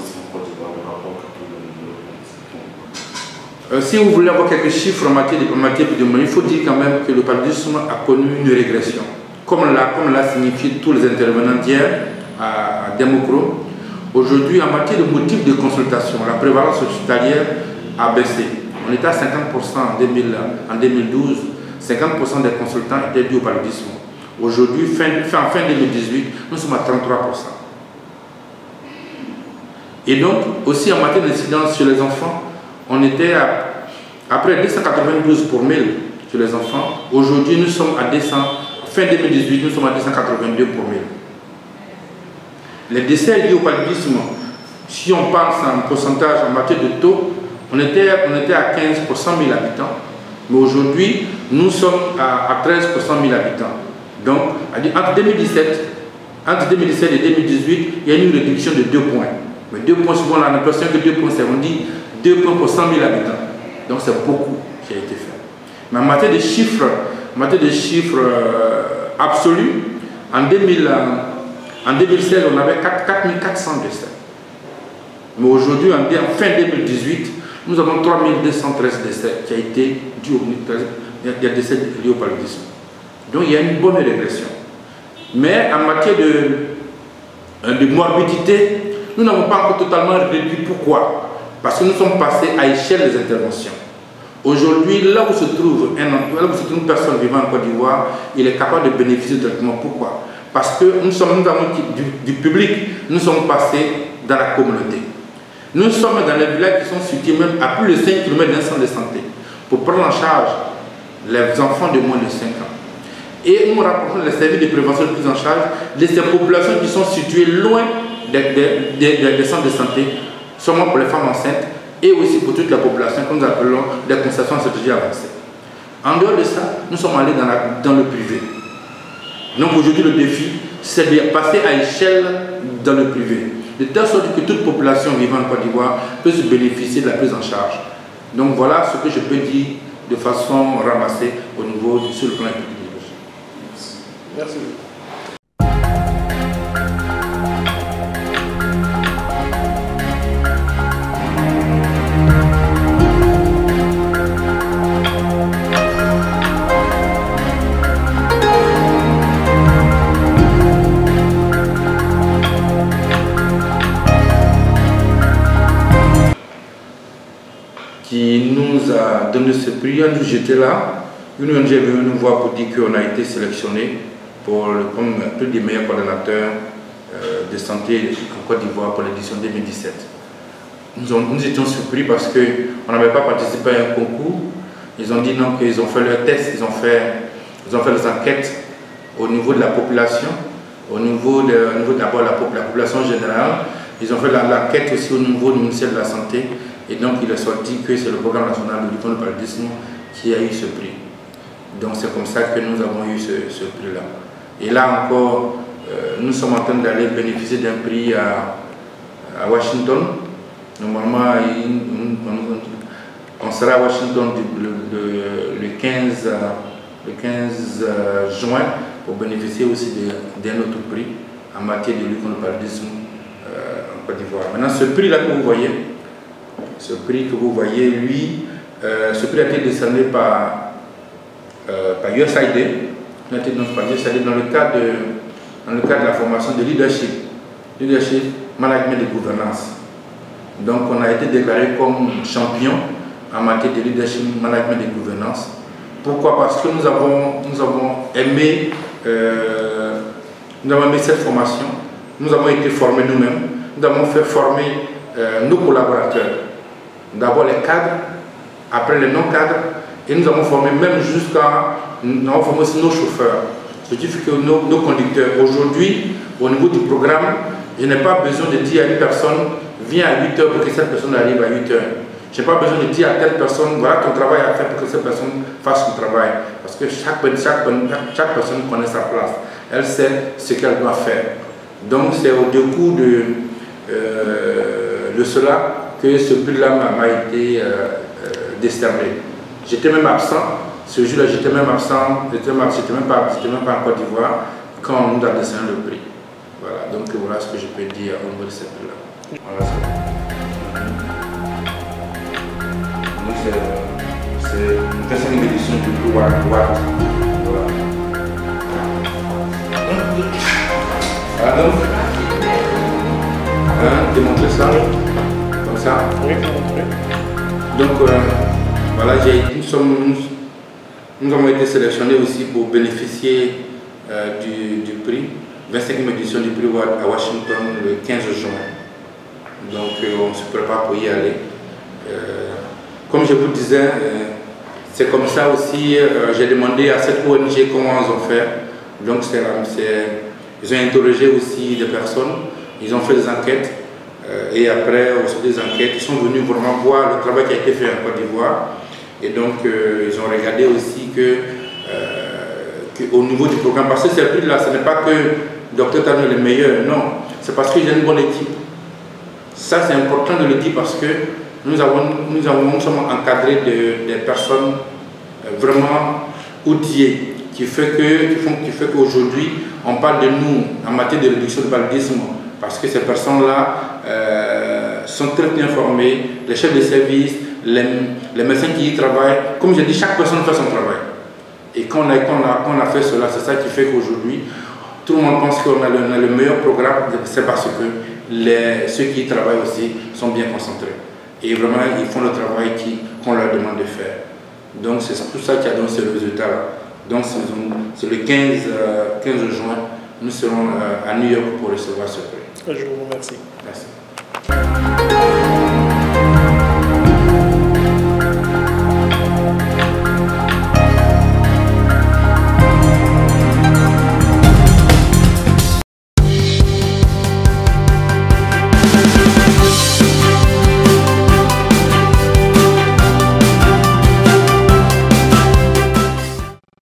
paludisme en Côte d'Ivoire, le rapport que tout le monde. Si vous voulez avoir quelques chiffres en matière épidémiologique, il faut dire quand même que le paludisme a connu une régression. Comme l'a signifié tous les intervenants d'hier à Démocro, aujourd'hui, en matière de motifs de consultation, la prévalence hospitalière a baissé. On était à 50% en 2012, 50% des consultants étaient dus au paludisme. Aujourd'hui, fin 2018, nous sommes à 33%. Et donc, aussi en matière d'incidence sur les enfants, on était après 292 pour 1000 sur les enfants. Aujourd'hui, nous sommes à 200, fin 2018, nous sommes à 282 pour 1000. Les décès liés au paludisme, si on pense en pourcentage en matière de taux, on était à 15 pour 100 000 habitants. Mais aujourd'hui, nous sommes à 13 pour 100 000 habitants. Donc, entre 2017 et 2018, il y a eu une réduction de 2 points. Mais 2 points, souvent, on a l'impression que 2 points, c'est, on dit 2 points pour 100 000 habitants. Donc, c'est beaucoup qui a été fait. Mais en matière de chiffres, absolus, en 2016, on avait 4400 décès. Mais aujourd'hui, en fin 2018, nous avons 3213 décès qui a été dû au décès liés au paludisme. Donc, il y a une bonne régression. Mais en matière de morbidité, nous n'avons pas encore totalement réduit. Pourquoi? Parce que nous sommes passés à échelle des interventions. Aujourd'hui, là où se trouve une personne vivant en Côte d'Ivoire, il est capable de bénéficier du traitement. Pourquoi? Parce que nous avons du public, nous sommes passés dans la communauté. Nous sommes dans les villages qui sont situés même à plus de 5 km d'un centre de santé pour prendre en charge les enfants de moins de 5 ans. Et nous rapportons les services de prévention de prise en charge de ces populations qui sont situées loin des centres de santé, seulement pour les femmes enceintes et aussi pour toute la population que nous appelons des constellations stratégiques avancées. En dehors de ça, nous sommes allés dans le privé. Donc aujourd'hui, le défi, c'est de passer à échelle dans le privé, de telle sorte que toute population vivant en Côte d'Ivoire peut se bénéficier de la prise en charge. Donc voilà ce que je peux dire de façon ramassée au niveau sur le plan épidémiologique. Merci. Qui nous a donné ce prix. J'étais là, une ONG est venue nous voir pour dire qu'on a été sélectionné comme un des meilleurs coordonnateurs de santé en Côte d'Ivoire pour l'édition 2017. Nous étions surpris parce qu'on n'avait pas participé à un concours. Ils ont dit non, qu'ils ont fait leurs tests, ils ont fait des enquêtes au niveau de la population, au niveau d'abord de la population générale. Ils ont fait l'enquête aussi au niveau du ministère de la Santé. Et donc, il est sorti que c'est le programme national de lutte contre le paludisme qui a eu ce prix. Donc, c'est comme ça que nous avons eu ce prix-là. Et là encore, nous sommes en train d'aller bénéficier d'un prix à Washington. Normalement, on sera à Washington le 15 juin pour bénéficier aussi d'un autre prix en matière de lutte contre le paludisme en Côte d'Ivoire. Maintenant, ce prix-là que vous voyez, lui, ce prix a été décerné par USAID, dans le cadre de la formation de leadership, management et gouvernance. Donc on a été déclaré comme champion en matière de leadership, management et gouvernance. Pourquoi? Parce que nous avons aimé cette formation, nous avons été formés nous-mêmes, nous avons fait former nos collaborateurs. D'abord les cadres, après les non-cadres, et nous avons formé même nous avons formé aussi nos chauffeurs, ce qui fait que nos conducteurs. Aujourd'hui, au niveau du programme, je n'ai pas besoin de dire à une personne, viens à 8 h pour que cette personne arrive à 8 h. Je n'ai pas besoin de dire à telle personne, voilà ton travail à faire pour que cette personne fasse son travail. Parce que chaque personne connaît sa place, elle sait ce qu'elle doit faire. Donc c'est au décours de cela que ce prix-là m'a été décerné. J'étais même absent, ce jour-là j'étais même absent, j'étais même pas en Côte d'Ivoire quand on nous a décerné le prix. Voilà, donc voilà ce que je peux dire au niveau de ce prix-là. Voilà. Voilà. Voilà donc. Démontrer ça. Comme ça. Oui, montrer. Donc voilà, nous avons été sélectionnés aussi pour bénéficier du prix, 25e édition du prix à Washington le 15 juin. Donc on se prépare pour y aller. Comme je vous disais, c'est comme ça aussi, j'ai demandé à cette ONG comment ils ont fait. Donc ils ont interrogé aussi des personnes, ils ont fait des enquêtes. Et après, au suite des enquêtes, ils sont venus vraiment voir le travail qui a été fait en Côte d'Ivoire. Et donc, ils ont regardé aussi qu'au niveau du programme, parce que ce prix-là, ce n'est pas que Dr Tano est le meilleur, non. C'est parce qu'il y a une bonne équipe. Ça, c'est important de le dire parce que nous sommes encadrés des personnes vraiment outillées, qui fait qu'aujourd'hui, on parle de nous en matière de réduction du paludisme. Parce que ces personnes-là sont très bien formées, les chefs de service, les médecins qui y travaillent. Comme je dis, chaque personne fait son travail. Et quand on a fait cela, c'est ça qui fait qu'aujourd'hui, tout le monde pense qu'on a le meilleur programme, c'est parce que ceux qui y travaillent aussi sont bien concentrés. Et vraiment, ils font le travail qu'on leur demande de faire. Donc c'est tout ça qui a donné ce résultat-là. Donc c'est le 15 juin, nous serons à New York pour recevoir ce prix. Je vous remercie. Merci.